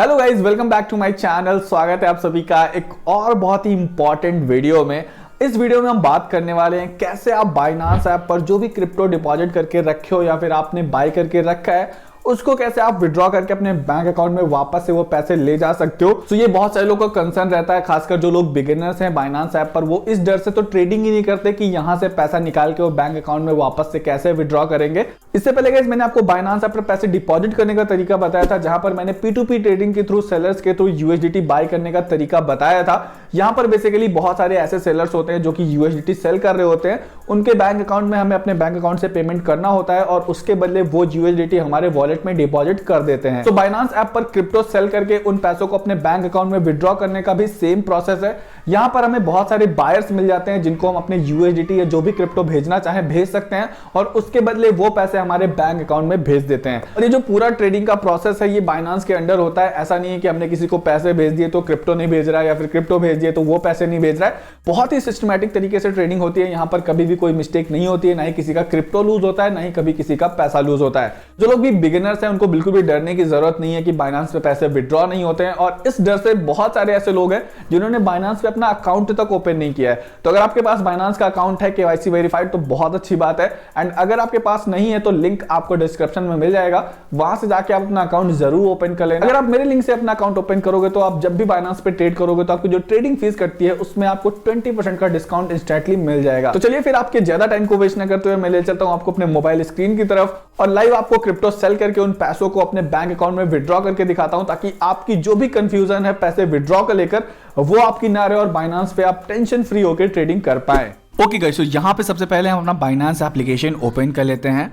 Hello guys, welcome back to my channel. स्वागत है आप सभी का एक और बहुत ही इंपॉर्टेंट वीडियो में। इस वीडियो में हम बात करने वाले हैं कैसे आप बाइनांस ऐप पर जो भी क्रिप्टो डिपॉजिट करके रखे हो या फिर आपने बाय करके रखा है उसको कैसे आप विड्रॉ करके अपने बैंक अकाउंट में वापस से वो पैसे ले जा सकते हो। तो ये बहुत सारे लोगों का कंसर्न रहता है, खासकर जो लोग बिगिनर्स हैं बाइनांस ऐप पर, वो इस डर से तो ट्रेडिंग ही नहीं करते कि यहां से पैसा निकाल के वो बैंक अकाउंट में वापस से कैसे विड्रॉ करेंगे। इससे पहले गाइस मैंने आपको बाइनांस ऐप पर पैसे डिपॉजिट करने का तरीका बताया था, जहां पर मैंने P2P ट्रेडिंग के थ्रू सेलर्स के थ्रू USDT बाय करने का तरीका बताया था। यहां पर बेसिकली बहुत सारे ऐसे सेलर्स होते हैं जो कि USDT सेल कर रहे होते हैं, उनके बैंक अकाउंट में हमें अपने बैंक अकाउंट से पेमेंट करना होता है और उसके बदले वो USDT हमारे वॉलेट में डिपॉजिट कर देते हैं। तो बाइनांस ऐप पर क्रिप्टो सेल करके उन पैसों को अपने बैंक अकाउंट में विड्रॉ करने का भी सेम प्रोसेस है। यहां पर हमें बहुत सारे बायर्स मिल जाते हैं जिनको हम अपने USDT या जो भी क्रिप्टो भेजना चाहें भेज सकते हैं और उसके बदले वो पैसे हमारे बैंक अकाउंट में भेज देते हैं। और ये जो पूरा ट्रेडिंग का प्रोसेस है ये बाइनांस के अंडर होता है। ऐसा नहीं है कि हमने किसी को पैसे भेज दिए तो क्रिप्टो नहीं भेज रहा है या फिर क्रिप्टो भेज दिए तो वो पैसे नहीं भेज रहा है। बहुत ही सिस्टमैटिक तरीके से ट्रेडिंग होती है। यहाँ पर कभी भी कोई मिस्टेक नहीं होती है, ना ही किसी का क्रिप्टो लूज होता है, ना ही कभी किसी का पैसा लूज होता है। जो लोग भी बिगिनर्स हैं उनको बिल्कुल भी डरने की जरूरत नहीं है कि बाइनांस पे पैसे विड्रॉ नहीं होते हैं। और इस डर से बहुत सारे ऐसे लोग हैं जिन्होंने बाइनांस पे अपना अकाउंट तक ओपन नहीं किया है। तो अगर आपके पास बाइनांस का अकाउंट है, KYC वेरीफाइड, तो बहुत अच्छी बात है। एंड अगर आपके पास नहीं है तो लिंक आपको डिस्क्रिप्शन में मिल जाएगा, वहां से जाके आप अपना अकाउंट जरूर ओपन कर लेना। अगर आप मेरे लिंक से अपना अकाउंट ओपन करोगे तो आप जब भी बाइनांस पे ट्रेड करोगे तो आपकी जो ट्रेडिंग फीस कटती है उसमें आपको 20% का डिस्काउंट इंस्टेंटली मिल जाएगा। तो चलिए फिर आपके ज्यादा टाइम को वेस्ट न करते हुए मैं ले चलता हूं आपको अपने मोबाइल स्क्रीन की तरफ और लाइव आपको क्रिप्टो सेल करके उन पैसों को अपने बैंक अकाउंट में विड्रॉ करके दिखाता हूं, ताकि आपकी जो भी कंफ्यूजन है पैसे विड्रॉ को लेकर वो आपकी ना रहे और बाइनांस पे आप टेंशन फ्री होकर ट्रेडिंग कर पाए। ओके गाइस, तो यहां पे सबसे पहले हम अपना बाइनांस एप्लीकेशन ओपन कर लेते हैं।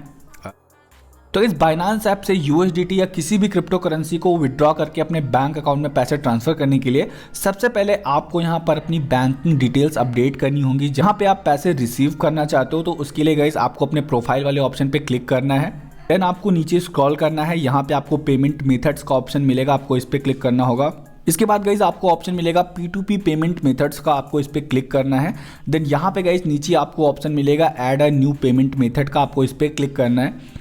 तो इस बाइनांस ऐप से USDT या किसी भी क्रिप्टो करेंसी को विड्रॉ करके अपने बैंक अकाउंट में पैसे ट्रांसफर करने के लिए सबसे पहले आपको यहां पर अपनी बैंकिंग डिटेल्स अपडेट करनी होंगी। जहां पे आप पैसे रिसीव करना चाहते हो तो उसके लिए गाइस आपको अपने प्रोफाइल वाले ऑप्शन पे क्लिक करना है। देन आपको नीचे स्क्रॉल करना है, यहाँ पे आपको पेमेंट मेथड्स का ऑप्शन मिलेगा, आपको इस पे क्लिक करना होगा। इसके बाद गाइज आपको ऑप्शन मिलेगा P2P पेमेंट मेथड्स का, आपको इस पे क्लिक करना है। देन यहाँ पे गाइज नीचे आपको ऑप्शन मिलेगा add a new payment method का, आपको इस पे क्लिक करना है।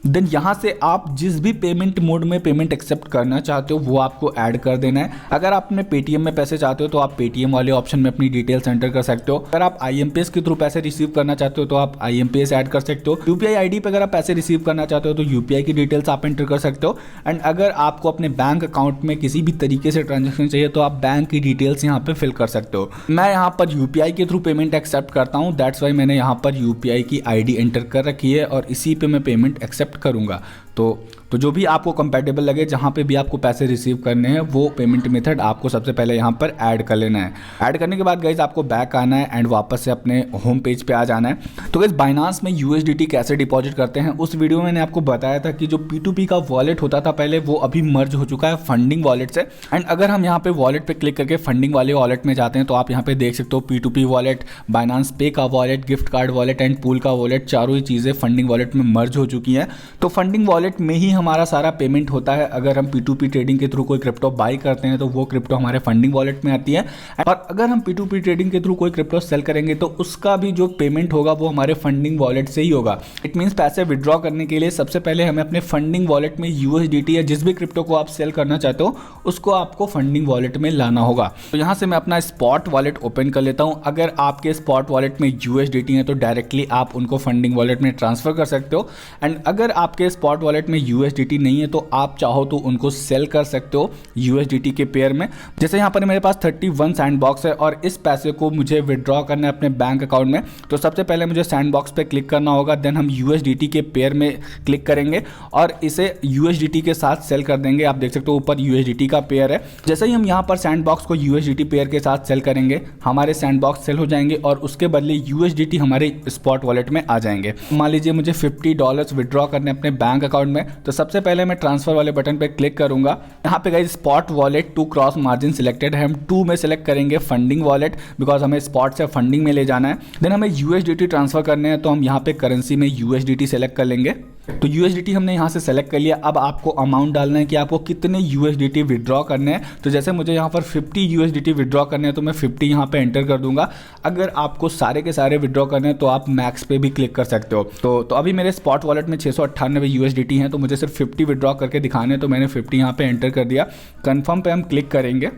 देन यहाँ से आप जिस भी पेमेंट मोड में पेमेंट एक्सेप्ट करना चाहते हो वो आपको ऐड कर देना है। अगर आप अपने पेटीएम में पैसे चाहते हो तो आप पेटीएम वाले ऑप्शन में अपनी डिटेल्स एंटर कर सकते हो। अगर आप IMPS के थ्रू पैसे रिसीव करना चाहते हो तो आप IMPS ऐड कर सकते हो। UPI ID पे अगर आप पैसे रिसीव करना चाहते हो तो UPI की डिटेल्स आप एंटर कर सकते हो। एंड अगर आपको अपने बैंक अकाउंट में किसी भी तरीके से ट्रांजेक्शन चाहिए तो आप बैंक की डिटेल्स यहाँ पे फिल कर सकते हो। मैं यहाँ पर UPI के थ्रू पेमेंट एक्सेप्ट करता हूँ, दैट्स वाई मैंने यहाँ पर UPI की ID एंटर कर रखी है और इसी पे मैं पेमेंट एक्सेप्ट करूंगा। तो जो भी आपको कंपैटिबल लगे, जहां पे भी आपको पैसे रिसीव करने हैं वो पेमेंट मेथड आपको सबसे पहले यहां पर ऐड कर लेना है। ऐड करने के बाद गाइज आपको बैक आना है एंड वापस से अपने होम पेज पे आ जाना है। तो गाइज बाइनांस में USDT कैसे डिपॉजिट करते हैं उस वीडियो में मैंने आपको बताया था कि जो P2P का वॉलेट होता था पहले वो अभी मर्ज हो चुका है फंडिंग वॉलेट से। एंड अगर हम यहाँ पे वॉलेट पे क्लिक करके फंडिंग वाले वॉलेट में जाते हैं तो आप यहाँ पे देख सकते हो P2P वॉलेट, बाइनांस पे का wallet, gift card wallet and pool का वॉलेट, चारों ही चीज़ें फंडिंग वॉलेट में मर्ज हो चुकी हैं। तो फंडिंग वॉलेट में ही हमारा सारा पेमेंट होता है। अगर हम P2P ट्रेडिंग के थ्रू कोई क्रिप्टो बाई करते हैं तो वो क्रिप्टो हमारे फंडिंग वॉलेट में आती है। और अगर हम P2P ट्रेडिंग के थ्रू कोई क्रिप्टो सेल करेंगे तो उसका भी जो पेमेंट होगा वो हमारे फंडिंग वॉलेट से ही होगा। इट मीन्स पैसे विड्रॉ करने के लिए सबसे पहले हमें अपने फंडिंग वॉलेट में USDT या जिस भी क्रिप्टो को आप सेल करना चाहते हो उसको आपको फंडिंग वॉलेट में लाना होगा। तो यहाँ से मैं अपना स्पॉट वॉलेट ओपन कर लेता हूँ। अगर आपके स्पॉट वॉलेट में USDT है तो डायरेक्टली आप उनको फंडिंग वॉलेट में ट्रांसफर कर सकते हो। एंड अगर आपके स्पॉट वॉलेट में USDT नहीं है तो आप चाहो तो उनको सेल कर सकते हो USDT के पेयर में। जैसे यहाँ पर मेरे पास 31 सैंडबॉक्स है और इस पैसे को मुझे विड्रॉ करना है अपने बैंक अकाउंट में, तो सबसे पहले मुझे सैंडबॉक्स पे क्लिक करना होगा। देन हम USDT के पेयर में क्लिक करेंगे और इसे USDT के साथ सेल कर देंगे। आप देख सकते हो ऊपर USDT का पेयर है। जैसे ही हम यहाँ पर सैंडबॉक्स को USDT पेयर के साथ सेल करेंगे हमारे सैंडबॉक्स सेल हो जाएंगे और उसके बदले USDT हमारे स्पॉट वॉलेट में आ जाएंगे। मान लीजिए मुझे $50 विड्रॉ करने अपने बैंक अकाउंट में, तो सबसे पहले मैं ट्रांसफर वाले बटन पे क्लिक करूंगा। यहाँ पे guys spot wallet to cross margin selected है, हम 2 में सिलेक्ट करेंगे फंडिंग वॉलेट, बिकॉज हमें स्पॉट से फंडिंग में ले जाना है। देन हमें USDT ट्रांसफर करने हैं तो हम यहाँ पे करेंसी में USDT सेलेक्ट कर लेंगे। तो USDT हमने यहाँ से सेलेक्ट कर लिया। अब आपको अमाउंट डालना है कि आपको कितने USDT विड्रॉ करने हैं। तो जैसे मुझे यहाँ पर 50 USDT विड्रॉ करने हैं तो मैं 50 यहाँ पे एंटर कर दूंगा। अगर आपको सारे के सारे विड्रॉ करने हैं तो आप मैक्स पे भी क्लिक कर सकते हो। तो अभी मेरे स्पॉट वॉलेट में 698 USDT हैं, तो मुझे सिर्फ 50 विड्रॉ करके दिखाने, तो मैंने 50 यहाँ पे एंटर कर दिया। कन्फर्म पे हम क्लिक करेंगे,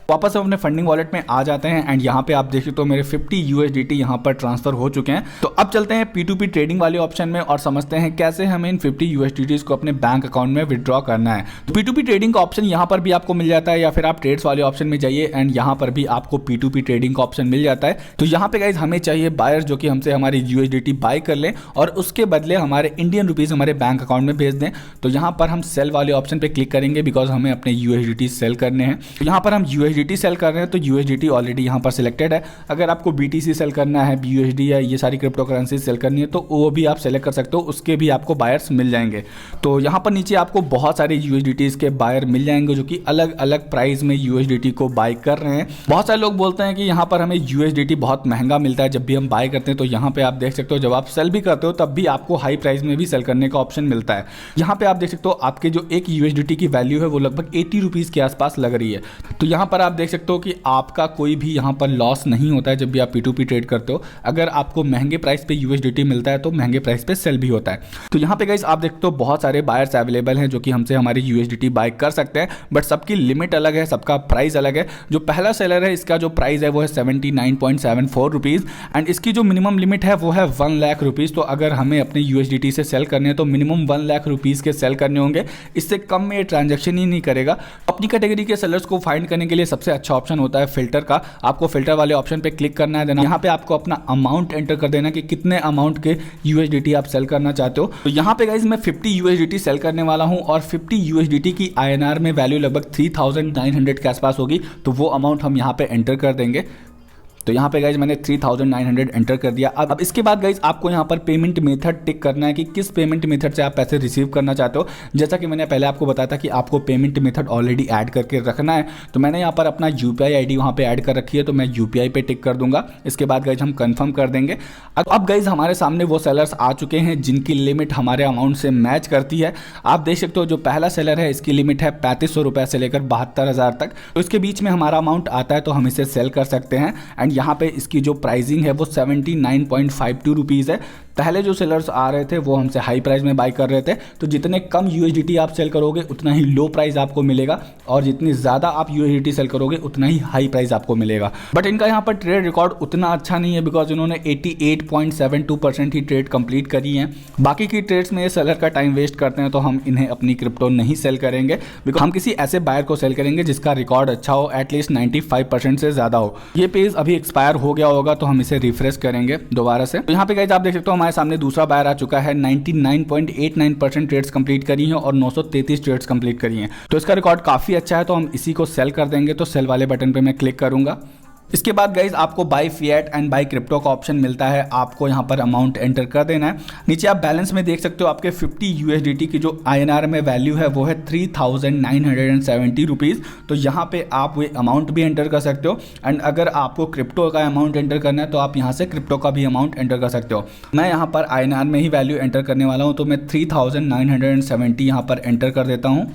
वापस हम अपने फंडिंग वॉलेट में आ जाते हैं एंड यहाँ पे आप देख सकते हो मेरे 50 USDT यहाँ पर ट्रांसफर हो चुके हैं। तो अब चलते हैं P2P ट्रेडिंग वाले ऑप्शन में और समझते हैं कैसे हमें इन 50 USDT को अपने बैंक अकाउंट में विड्रॉ करना है। तो P2P ट्रेडिंग का ऑप्शन यहाँ पर भी आपको मिल जाता है, या फिर आप ट्रेड्स वाले ऑप्शन में जाइए एंड यहाँ पर भी आपको P2P ट्रेडिंग का ऑप्शन मिल जाता है। तो यहाँ पे गाइज हमें चाहिए बायर्स जो कि हमसे हमारी USDT बाय कर लें और उसके बदले हमारे इंडियन रुपीज़ हमारे बैंक अकाउंट में भेज दें। तो यहाँ पर हम सेल वाले ऑप्शन पे क्लिक करेंगे बिकॉज हमें अपने USDT सेल करने हैं। तो यहाँ पर हम USDT सेल कर रहे हैं, तो USDT ऑलरेडी यहाँ पर सिलेक्टेड है। अगर आपको BTC सेल करना है, BUSD या ये सारी क्रिप्टो करेंसी सेल करनी है, तो वो भी आप सेलेक्ट कर सकते हो, उसके भी आपको बायर्स मिल जाएंगे। तो यहाँ पर नीचे आपको बहुत सारे USDT के बायर मिल जाएंगे जो कि अलग अलग प्राइस में USDT को बाय कर रहे हैं। बहुत सारे लोग बोलते हैं कि यहाँ पर हमें USDT बहुत महंगा मिलता है जब भी हम बाय करते हैं, तो यहाँ पे आप देख सकते हो जब आप सेल भी करते हो तब भी आपको हाई प्राइस में भी सेल करने का ऑप्शन मिलता है। यहाँ पे आप देख सकते हो आपके जो एक USDT की वैल्यू है वो लगभग 80 रुपीज़ के आसपास लग रही है। तो यहाँ पर आप देख सकते हो कि आपका कोई भी यहाँ पर लॉस नहीं होता है जब भी आप P2P ट्रेड करते हो। अगर आपको महंगे प्राइस पे USDT मिलता है तो महंगे प्राइस पे सेल भी होता है। तो यहाँ पे गाइस आप देखते हो बहुत सारे बायर्स अवेलेबल हैं जो कि हमसे हमारी USDT बाय कर सकते हैं, बट सबकी लिमिट अलग है, सबका प्राइस अलग है। जो पहला सेलर है इसका जो प्राइस है वो है 79.74 रुपीज़ एंड इसकी जो मिनिमम लिमिट है वो है 1 लाख रुपीज़। तो अगर हमें अपने USDT से सेल करने हैं तो मिनिमम 1 लाख रुपीज़ के सेल करने होंगे, इससे कम में ये ट्रांजेक्शन ही नहीं करेगा। अपनी कैटेगरी के सेलर्स को फाइंड करने के लिए सबसे अच्छा ऑप्शन होता है फिल्टर का। आपको फिल्टर वाले ऑप्शन पे क्लिक करना है, देना यहाँ पे आपको अपना अमाउंट एंटर कर देना कि कितने अमाउंट के USDT आप सेल करना चाहते हो। तो यहाँ पे गाइज मैं 50 USDT सेल करने वाला हूँ और 50 USDT की INR में वैल्यू लगभग 3900 के आसपास होगी। तो वो अमाउंट हम यहाँ पे एंटर कर देंगे। तो यहाँ पे गाइज मैंने 3900 एंटर कर दिया। अब इसके बाद गाइज आपको यहाँ पर पेमेंट मेथड टिक करना है कि किस पेमेंट मेथड से आप पैसे रिसीव करना चाहते हो। जैसा कि मैंने पहले आपको बताया था कि आपको पेमेंट मेथड ऑलरेडी ऐड करके रखना है, तो मैंने यहाँ पर अपना UPI ID वहाँ पे ऐड कर रखी है, तो मैं UPI पे टिक कर दूंगा। इसके बाद गाइज हम कंफर्म कर देंगे। अब गाइज हमारे सामने वो सेलर्स आ चुके हैं जिनकी लिमिट हमारे अमाउंट से मैच करती है। आप देख सकते हो जो पहला सेलर है इसकी लिमिट है 3500 रुपये से लेकर 72,000 तक। तो इसके बीच में हमारा अमाउंट आता है तो हम इसे सेल कर सकते हैं एंड यहाँ पे इसकी जो प्राइसिंग है वो 79.52 रुपीज़ है। पहले जो सेलर्स आ रहे थे वो हमसे हाई प्राइस में बाय कर रहे थे, तो जितने कम USDT आप सेल करोगे उतना ही लो प्राइस आपको मिलेगा और जितनी ज़्यादा आप USDT सेल करोगे उतना ही हाई प्राइस आपको मिलेगा। बट इनका यहाँ पर ट्रेड रिकॉर्ड उतना अच्छा नहीं है बिकॉज इन्होंने 88.72% ही ट्रेड कंप्लीट करी हैं। बाकी की ट्रेड्स में ये सेलर का टाइम वेस्ट करते हैं, तो हम इन्हें अपनी क्रिप्टो नहीं सेल करेंगे बिकॉज हम किसी ऐसे बायर को सेल करेंगे जिसका रिकॉर्ड अच्छा हो, एटलीस्ट 95% से ज़्यादा हो। ये पेज अभी एक्सपायर हो गया होगा तो हम इसे रिफ्रेश करेंगे दोबारा से। तो यहाँ पे गाइस आप देख सकते हो हमारे सामने दूसरा बायर आ चुका है। 99.89% ट्रेड्स कंप्लीट करी हैं और 933 ट्रेड्स कंप्लीट करी हैं, तो इसका रिकॉर्ड काफ़ी अच्छा है। तो हम इसी को सेल कर देंगे। तो सेल वाले बटन पे मैं क्लिक करूंगा। इसके बाद गाइज आपको buy fiat and buy crypto का ऑप्शन मिलता है। आपको यहाँ पर अमाउंट एंटर कर देना है। नीचे आप बैलेंस में देख सकते हो आपके 50 USDT की जो INR में वैल्यू है वो है 3970 रुपीज़। तो यहाँ पे आप वो अमाउंट भी एंटर कर सकते हो एंड अगर आपको क्रिप्टो का अमाउंट एंटर करना है तो आप यहाँ से क्रिप्टो का भी अमाउंट एंटर कर सकते हो। मैं यहाँ पर INR में ही वैल्यू एंटर करने वाला हूँ, तो मैं 3970 यहाँ पर एंटर कर देता हूँ।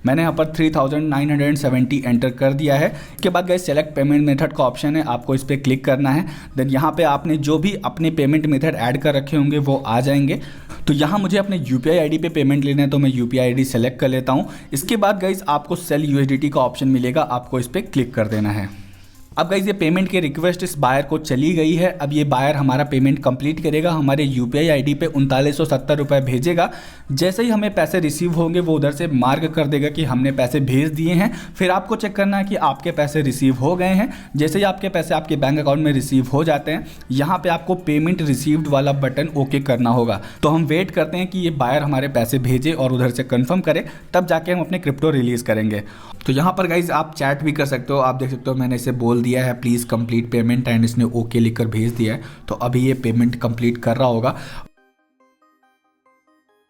मैंने यहाँ पर 3970 एंटर कर दिया है। इसके बाद गाइस सेलेक्ट पेमेंट मेथड का ऑप्शन है, आपको इस पर क्लिक करना है। देन यहाँ पे आपने जो भी अपने पेमेंट मेथड ऐड कर रखे होंगे वो आ जाएंगे। तो यहाँ मुझे अपने UPI ID पे पेमेंट लेना है, तो मैं UPI ID सेलेक्ट कर लेता हूँ। इसके बाद गाइस आपको सेल USDT का ऑप्शन मिलेगा, आपको इस पर क्लिक कर देना है। अब गाइज ये पेमेंट की रिक्वेस्ट इस बायर को चली गई है। अब ये बायर हमारा पेमेंट कंप्लीट करेगा, हमारे UPI ID पे 3970 रुपये भेजेगा। जैसे ही हमें पैसे रिसीव होंगे वो उधर से मार्क कर देगा कि हमने पैसे भेज दिए हैं। फिर आपको चेक करना है कि आपके पैसे रिसीव हो गए हैं। जैसे ही आपके पैसे आपके बैंक अकाउंट में रिसीव हो जाते हैं, यहाँ पे आपको पेमेंट रिसीव्ड वाला बटन ओके करना होगा। तो हम वेट करते हैं कि ये बायर हमारे पैसे भेजे और उधर से कंफर्म करे, तब जाके हम अपने क्रिप्टो रिलीज़ करेंगे। तो यहाँ पर गाइज आप चैट भी कर सकते हो। आप देख सकते हो मैंने इसे बोल दिया है प्लीज़ कंप्लीट पेमेंट एंड इसने ओके लिखकर भेज दिया है। तो अभी ये पेमेंट कंप्लीट कर रहा होगा।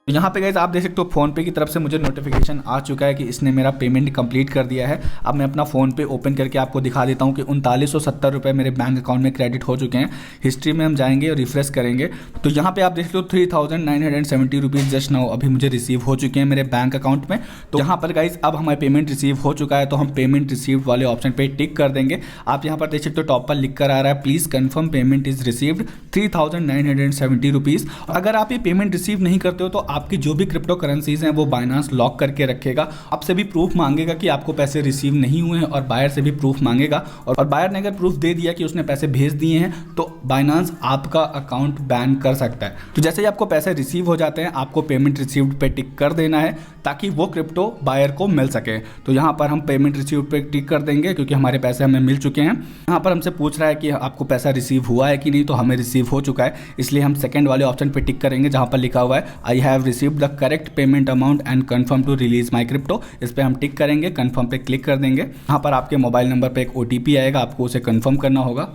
यहाँ पे गाइस आप देख सकते हो फोन पे की तरफ से मुझे नोटिफिकेशन आ चुका है कि इसने मेरा पेमेंट कंप्लीट कर दिया है। अब मैं अपना फ़ोन पे ओपन करके आपको दिखा देता हूँ कि 3970 रुपये मेरे बैंक अकाउंट में क्रेडिट हो चुके हैं। हिस्ट्री में हम जाएंगे और रिफ्रेश करेंगे, तो यहाँ पे आप देख लो 3970 रुपीज़ जस्ट नाउ अभी मुझे रिसीव हो चुके हैं मेरे बैंक अकाउंट में। तो यहाँ पर गाइस अब हमारे पेमेंट रिसीव हो चुका है, तो हम पेमेंट रिसीव्ड वाले ऑप्शन पर टिक कर देंगे। आप यहाँ पर देख सकते हो टॉप पर लिख कर आ रहा है please confirm payment is received 3970 rupees. अगर आप ये पेमेंट रिसीव नहीं करते हो तो आपकी जो भी क्रिप्टो करेंसीज हैं वो बाइनांस लॉक करके रखेगा। आपसे भी प्रूफ मांगेगा कि आपको पैसे रिसीव नहीं हुए हैं और बायर से भी प्रूफ मांगेगा, और बायर ने अगर प्रूफ दे दिया कि उसने पैसे भेज दिए हैं तो बाइनांस आपका अकाउंट बैन कर सकता है। तो जैसे ही आपको पैसे रिसीव हो जाते हैं आपको पेमेंट रिसीव्ड पे टिक कर देना है ताकि वो क्रिप्टो बायर को मिल सके। तो यहाँ पर हम पेमेंट रिसीव्ड पे टिक कर देंगे क्योंकि हमारे पैसे हमें मिल चुके हैं। यहाँ पर हमसे पूछ रहा है कि आपको पैसा रिसीव हुआ है कि नहीं, तो हमें रिसीव हो चुका है, इसलिए हम सेकंड वाले ऑप्शन पे टिक करेंगे जहाँ पर लिखा हुआ है I have received the correct payment amount and confirm to release my crypto. इस पर हम टिक करेंगे, कन्फर्म पे क्लिक कर देंगे। यहाँ पर आपके मोबाइल नंबर पर एक OTP आएगा, आपको उसे कन्फर्म करना होगा।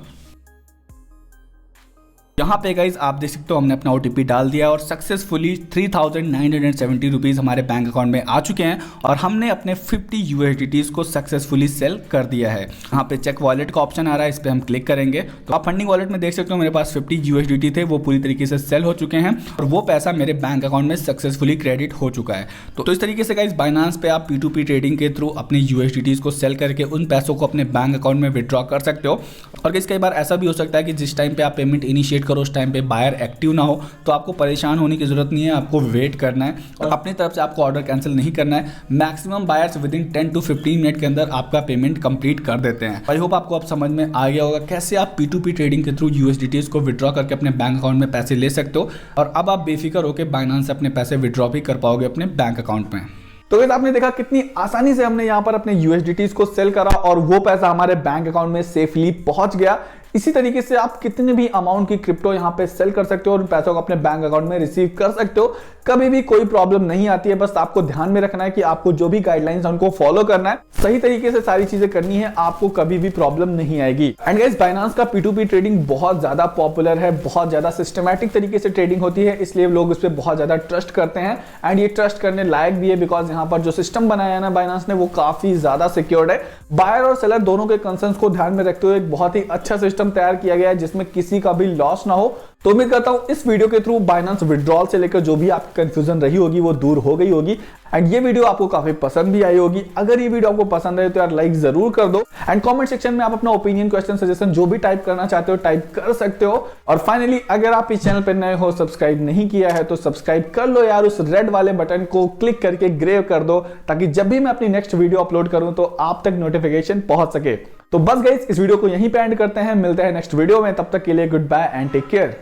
यहाँ पे गाइज आप देख सकते हो हमने अपना OTP डाल दिया और सक्सेसफुली 3970 रुपीज़ हमारे बैंक अकाउंट में आ चुके हैं और हमने अपने 50 USDTs को सक्सेसफुली सेल कर दिया है। यहाँ पे चेक वॉलेट का ऑप्शन आ रहा है, इस पर हम क्लिक करेंगे तो आप फंडिंग वॉलेट में देख सकते हो मेरे पास 50 USDT थे, वो पूरी तरीके से सेल हो चुके हैं और वो पैसा मेरे बैंक अकाउंट में सक्सेसफुली क्रेडिट हो चुका है। तो इस तरीके से गाइज बाइनांस पे आप P2P ट्रेडिंग के थ्रू अपने USDTs को सेल करके उन पैसों को अपने बैंक अकाउंट में विड्रॉ कर सकते हो। और कई बार ऐसा भी हो सकता है कि जिस टाइम पे आप पेमेंट इनिशिएट करो उस टाइम पे बायर एक्टिव ना हो, तो आपको परेशान होने की जरूरत नहीं है, आपको वेट करना है और अपनी तरफ से आपको ऑर्डर कैंसिल नहीं करना है। Maximum buyers with in 10 to 15 minute के अंदर आपका पेमेंट कंप्लीट कर देते हैं। आई होप आपको अब समझ में आ गया होगा कैसे आप P2P ट्रेडिंग के थ्रू USDTs को विड्रॉ करके अपने बैंक अकाउंट में पैसे ले सकते हो और अब आप बेफिक्र होकर बाइनांस से अपने पैसे विड्रॉ भी कर पाओगे अपने बैंक अकाउंट में। तो गाइस आपने देखा कितनी आसानी से हमने यहाँ पर अपने USDTs को सेल करा और वो पैसा हमारे बैंक अकाउंट में सेफली पहुंच गया। इसी तरीके से आप कितने भी अमाउंट की क्रिप्टो यहाँ पे सेल कर सकते हो और पैसों को अपने बैंक अकाउंट में रिसीव कर सकते हो। कभी भी कोई प्रॉब्लम नहीं आती है, बस आपको ध्यान में रखना है कि आपको जो भी गाइडलाइंस है उनको फॉलो करना है, सही तरीके से सारी चीजें करनी है, आपको कभी भी प्रॉब्लम नहीं आएगी। एंड गाइस बाइनांस का P2P ट्रेडिंग बहुत ज्यादा पॉपुलर है, बहुत ज्यादा सिस्टमैटिक तरीके से ट्रेडिंग होती है, इसलिए लोग उस पर बहुत ज्यादा ट्रस्ट करते हैं एंड ये ट्रस्ट करने लायक भी है बिकॉज यहाँ पर जो सिस्टम बनाया है ना बाइनांस ने वो काफी ज्यादा सिक्योर्ड है। बायर और सेलर दोनों के कंसर्न्स को ध्यान में रखते हुए एक बहुत ही अच्छा सिस्टम तैयार किया गया है जिसमें किसी का भी लॉस ना हो। तो उम्मीद करता हूं इस वीडियो के थ्रू बाइनांस विड्रॉल से लेकर जो भी आपकी कंफ्यूजन रही होगी वो दूर हो गई होगी एंड ये वीडियो आपको काफी पसंद भी आई होगी। अगर ये वीडियो आपको पसंद है तो यार लाइक जरूर कर दो एंड कमेंट सेक्शन में आप अपना ओपिनियन, क्वेश्चन, सजेशन जो भी टाइप करना चाहते हो टाइप कर सकते हो। और फाइनली अगर आप इस चैनल पर नए हो, सब्सक्राइब नहीं किया है तो सब्सक्राइब कर लो यार, उस रेड वाले बटन को क्लिक करके ग्रेव कर दो ताकि जब भी मैं अपनी नेक्स्ट वीडियो अपलोड करूं तो आप तक नोटिफिकेशन पहुंच सके। तो बस गाइस इस वीडियो को यहीं पे एंड करते हैं, मिलते हैं नेक्स्ट वीडियो में, तब तक के लिए good bye and take care.